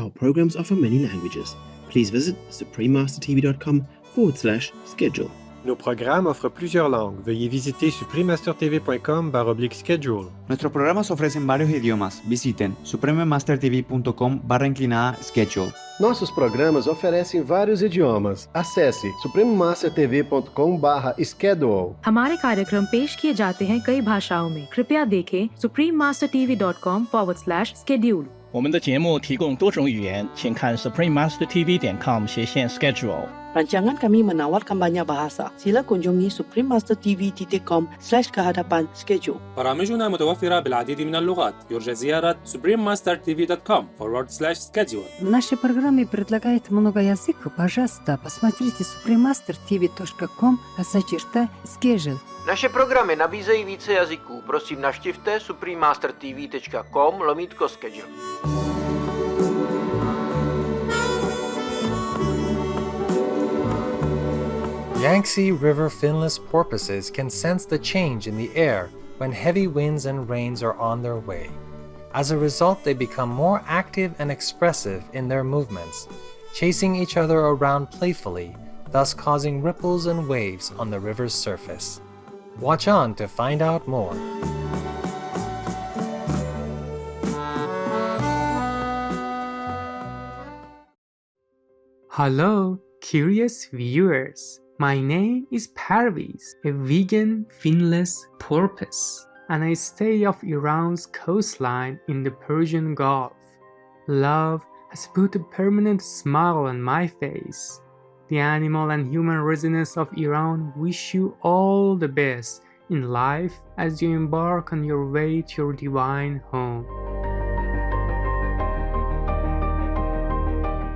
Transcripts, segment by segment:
Our programs offer many languages. Please visit suprememastertv.com/schedule. Nos programmes offrent plusieurs langues. Veuillez visiter suprememastertv.com/schedule. Nuestros programas ofrecen varios idiomas. Visiten suprememastertv.com/schedule. Nossos programas oferecem vários idiomas. Acesse suprememastertv.com/schedule. हमारे कार्यक्रम पेश किए जाते हैं कई भाषाओं में। कृपया देखें suprememastertv.com/schedule。我们的节目提供多种语言，请看 suprememastertv.com/schedule。 Rancangan kami menawarkan banyak bahasa. Sila kunjungi suprememastertv.com/kehadapan-schedule. برامجنا متوفرة بالعديد من اللغات. يرجى زيارة suprememastertv.com/schedule. Наши программы предлагают много языков. Пожалуйста, посмотрите suprememastertv.com/schedule. Naše programy nabízejí více jazyků. Prosím, navštivte suprememastertv.com/schedule. Yangtze River finless porpoises can sense the change in the air when heavy winds and rains are on their way. As a result, they become more active and expressive in their movements, chasing each other around playfully, thus causing ripples and waves on the river's surface. Watch on to find out more. Hello, curious viewers. My name is Parviz, a vegan finless porpoise, and I stay off Iran's coastline in the Persian Gulf. Love has put a permanent smile on my face. The animal and human residents of Iran wish you all the best in life as you embark on your way to your divine home.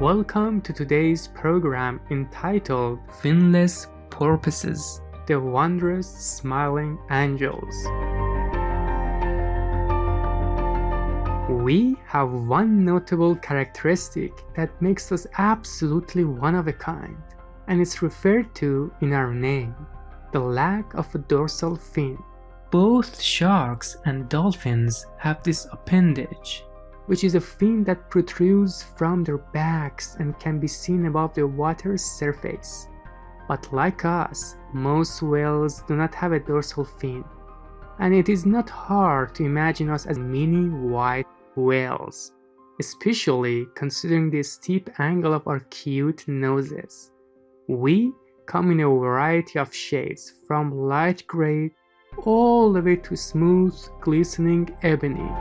Welcome to today's program entitled Finless Porpoises, the Wondrous Smiling Angels. We have one notable characteristic that makes us absolutely one of a kind, and it's referred to in our name, the lack of a dorsal fin. Both sharks and dolphins have this appendage, which is a fin that protrudes from their backs and can be seen above the water's surface. But like us, most whales do not have a dorsal fin, and it is not hard to imagine us as mini white whales, especially considering the steep angle of our cute noses. We come in a variety of shades, from light gray all the way to smooth, glistening ebony.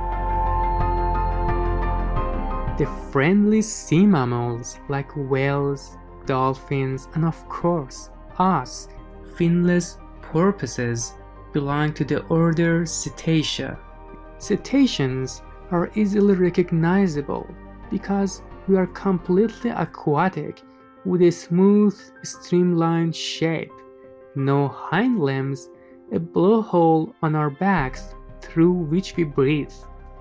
The friendly sea mammals like whales, dolphins, and of course, us, finless porpoises, belong to the order Cetacea. Cetaceans are easily recognizable because we are completely aquatic with a smooth, streamlined shape, no hind limbs, a blowhole on our backs through which we breathe,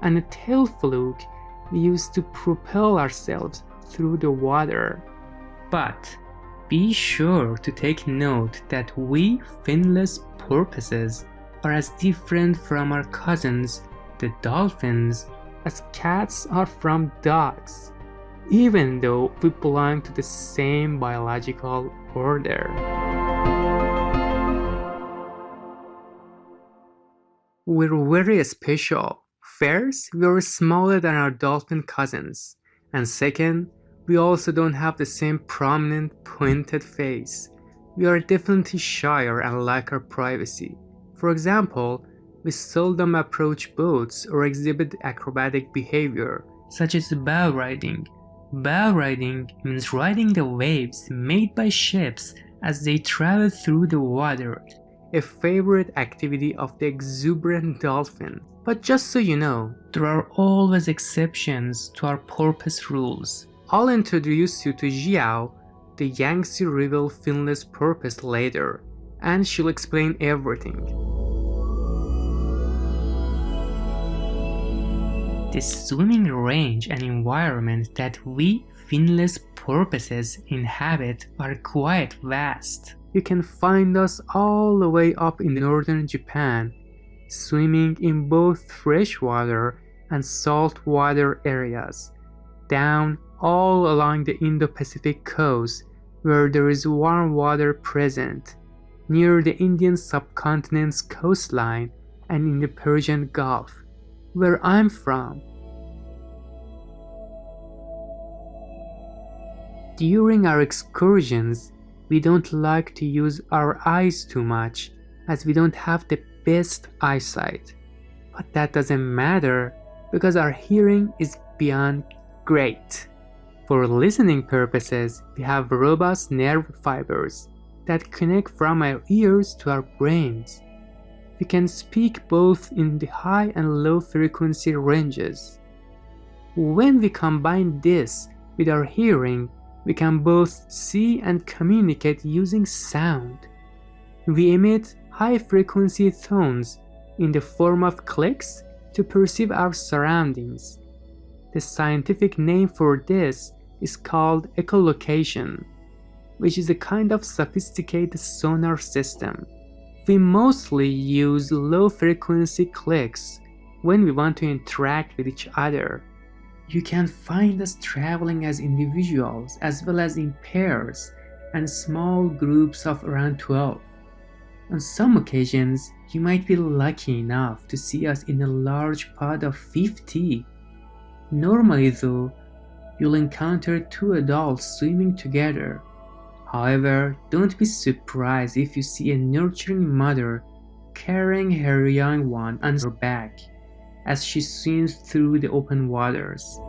and a tail fluke we use to propel ourselves through the water. But be sure to take note that we finless porpoises are as different from our cousins, the dolphins, as cats are from dogs, even though we belong to the same biological order. We're very special. First, we are smaller than our dolphin cousins, and second, we also don't have the same prominent, pointed face. We are definitely shyer and like our privacy. For example, we seldom approach boats or exhibit acrobatic behavior, such as bow riding. Bow riding means riding the waves made by ships as they travel through the water, a favorite activity of the exuberant dolphin. But just so you know, there are always exceptions to our porpoise rules. I'll introduce you to Xiao, the Yangtze River finless porpoise later, and she'll explain everything. The swimming range and environment that we finless porpoises inhabit are quite vast. You can find us all the way up in northern Japan, swimming in both freshwater and saltwater areas, down all along the Indo-Pacific coast where there is warm water present, near the Indian subcontinent's coastline and in the Persian Gulf, where I'm from. During our excursions, we don't like to use our eyes too much as we don't have the best eyesight. But that doesn't matter because our hearing is beyond great. For listening purposes, we have robust nerve fibers that connect from our ears to our brains. We can speak both in the high and low frequency ranges. When we combine this with our hearing, we can both see and communicate using sound. We emit high frequency tones in the form of clicks to perceive our surroundings. The scientific name for this is called echolocation, which is a kind of sophisticated sonar system. We mostly use low frequency clicks when we want to interact with each other. You can find us traveling as individuals as well as in pairs and small groups of around 12. On some occasions, you might be lucky enough to see us in a large pod of 50. Normally though, you'll encounter 2 adults swimming together. However, don't be surprised if you see a nurturing mother carrying her young one on her back as she swims through the open waters.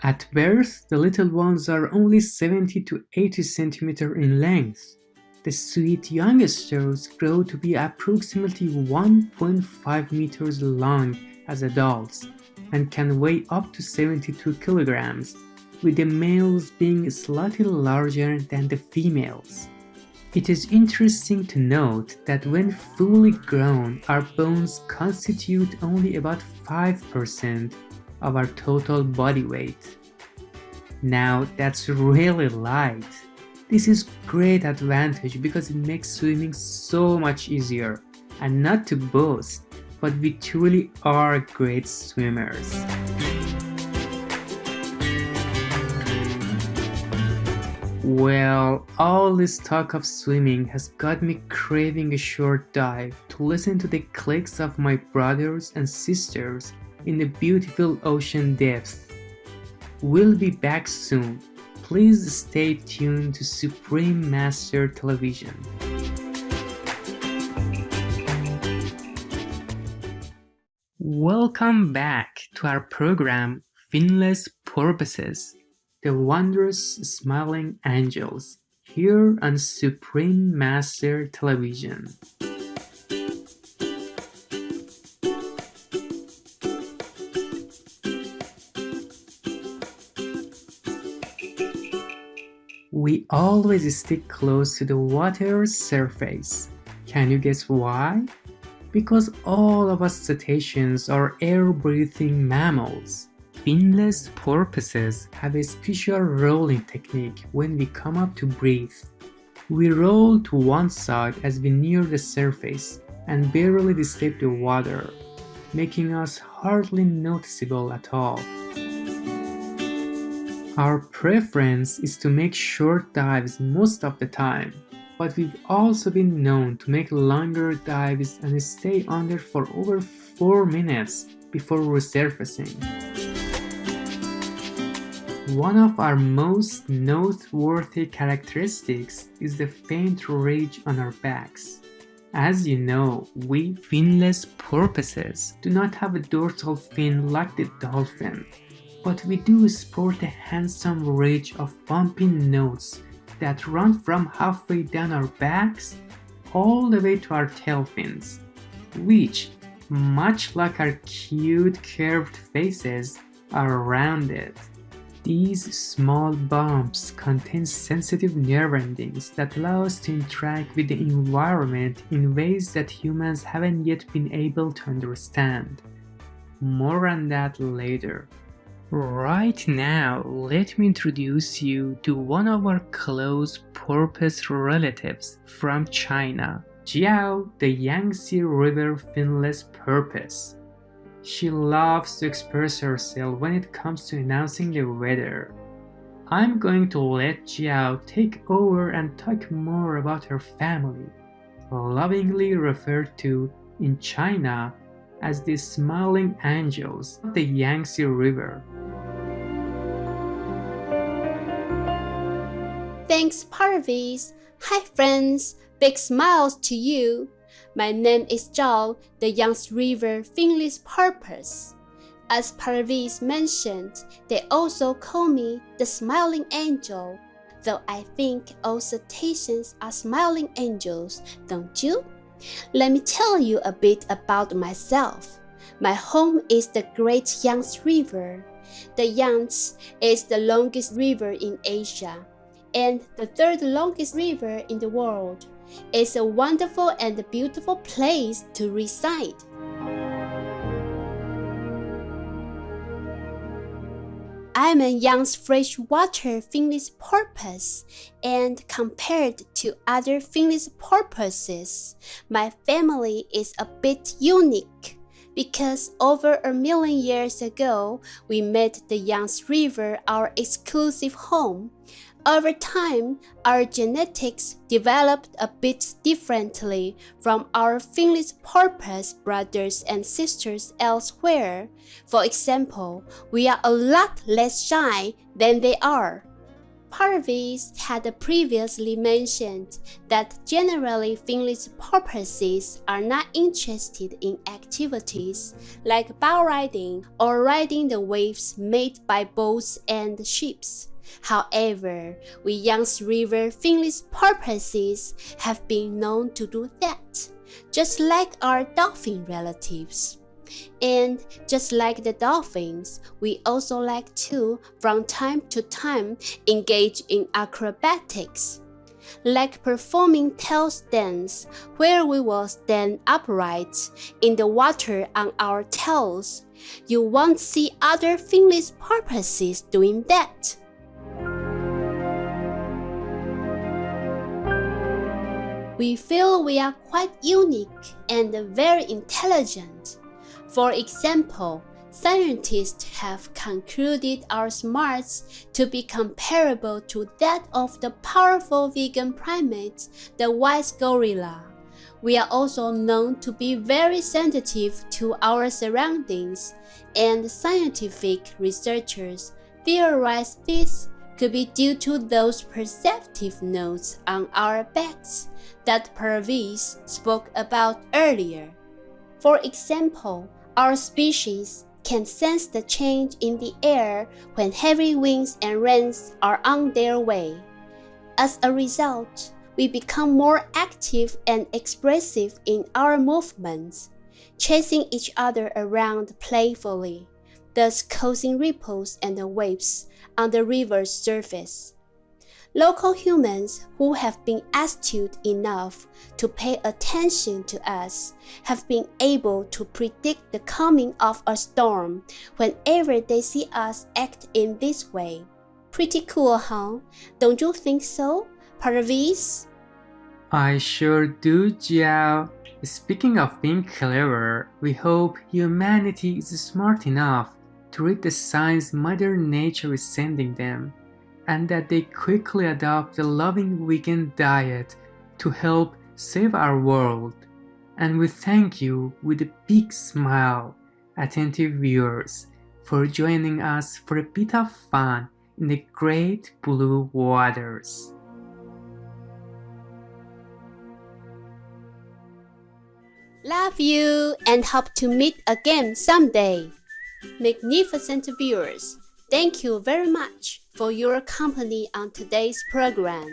At birth, the little ones are only 70 to 80 centimeters in length. The sweet youngsters grow to be approximately 1.5 meters long as adults and can weigh up to 72 kilograms, with the males being slightly larger than the females. It is interesting to note that when fully grown, our bones constitute only about 5% of our total body weight. Now that's really light. This is great advantage because it makes swimming so much easier. And not to boast, but we truly are great swimmers. Well, all this talk of swimming has got me craving a short dive to listen to the clicks of my brothers and sisters in the beautiful ocean depths. We'll be back soon. Please stay tuned to Supreme Master Television. Welcome back to our program Finless Porpoises, the Wondrous Smiling Angels, here on Supreme Master Television. We always stick close to the water's surface. Can you guess why? Because all of us cetaceans are air-breathing mammals. Finless porpoises have a special rolling technique when we come up to breathe. We roll to one side as we near the surface and barely disturb the water, making us hardly noticeable at all. Our preference is to make short dives most of the time, but we've also been known to make longer dives and stay under for over 4 minutes before resurfacing. One of our most noteworthy characteristics is the faint ridge on our backs. As you know, we finless porpoises do not have a dorsal fin like the dolphin, but we do sport a handsome ridge of bumpy notes that run from halfway down our backs all the way to our tail fins, which, much like our cute curved faces, are rounded. These small bumps contain sensitive nerve endings that allow us to interact with the environment in ways that humans haven't yet been able to understand. More on that later. Right now, let me introduce you to one of our close porpoise relatives from China, Jiao, the Yangtze River Finless porpoise. She loves to express herself when it comes to announcing the weather. I'm going to let Jiao take over and talk more about her family, lovingly referred to in China as the smiling angels of the Yangtze River. Thanks, Porpoises. Hi, friends. Big smiles to you. My name is Zhao, the Yangtze River Finless porpoise. As Porpoises mentioned, they also call me the smiling angel, though I think all cetaceans are smiling angels, don't you? Let me tell you a bit about myself. My home is the Great Yangtze River. The Yangtze is the longest river in Asia and the third longest river in the world. It's a wonderful and beautiful place to reside. I'm a Yangtze freshwater Finless porpoise, and compared to other Finless porpoises, my family is a bit unique because over 1 million years ago, we made the Yangtze River our exclusive home. Over time, our genetics developed a bit differently from our Finless porpoise brothers and sisters elsewhere. For example, we are a lot less shy than they are. Porpoises had previously mentioned that generally Finless porpoises are not interested in activities like boat riding or riding the waves made by boats and ships. However, we Yangtze River Finless porpoises have been known to do that, just like our dolphin relatives. And just like the dolphins, we also like to, from time to time, engage in acrobatics, like performing tail stands, where we will stand upright in the water on our tails. You won't see other Finless porpoises doing that. We feel we are quite unique and very intelligent. For example, scientists have concluded our smarts to be comparable to that of the powerful vegan primate, the white gorilla. We are also known to be very sensitive to our surroundings, and scientific researchers theorize this could be due to those perceptive notes on our backs that Porpoises spoke about earlier. For example, our species can sense the change in the air when heavy winds and rains are on their way. As a result, we become more active and expressive in our movements, chasing each other around playfully, thus causing ripples and waves on the river's surface. Local humans who have been astute enough to pay attention to us have been able to predict the coming of a storm whenever they see us act in this way. Pretty cool, huh? Don't you think so, Porpoises? I sure do, Jiao. Speaking of being clever, we hope humanity is smart enough to read the signs Mother Nature is sending them, and that they quickly adopt a loving vegan diet to help save our world. And we thank you with a big smile, attentive viewers, for joining us for a bit of fun in the great blue waters. Love you and hope to meet again someday. Magnificent viewers, thank you very much for your company on today's program.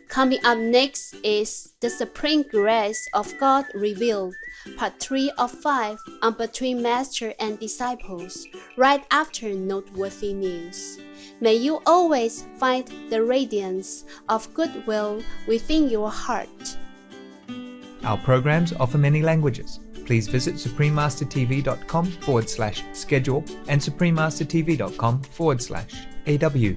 Coming up next is The Supreme Grace of God Revealed, Part 3 of 5 on Between Master and Disciples, right after Noteworthy News. May you always find the radiance of goodwill within your heart. Our programs offer many languages. Please visit suprememastertv.com/schedule and suprememastertv.com/AW.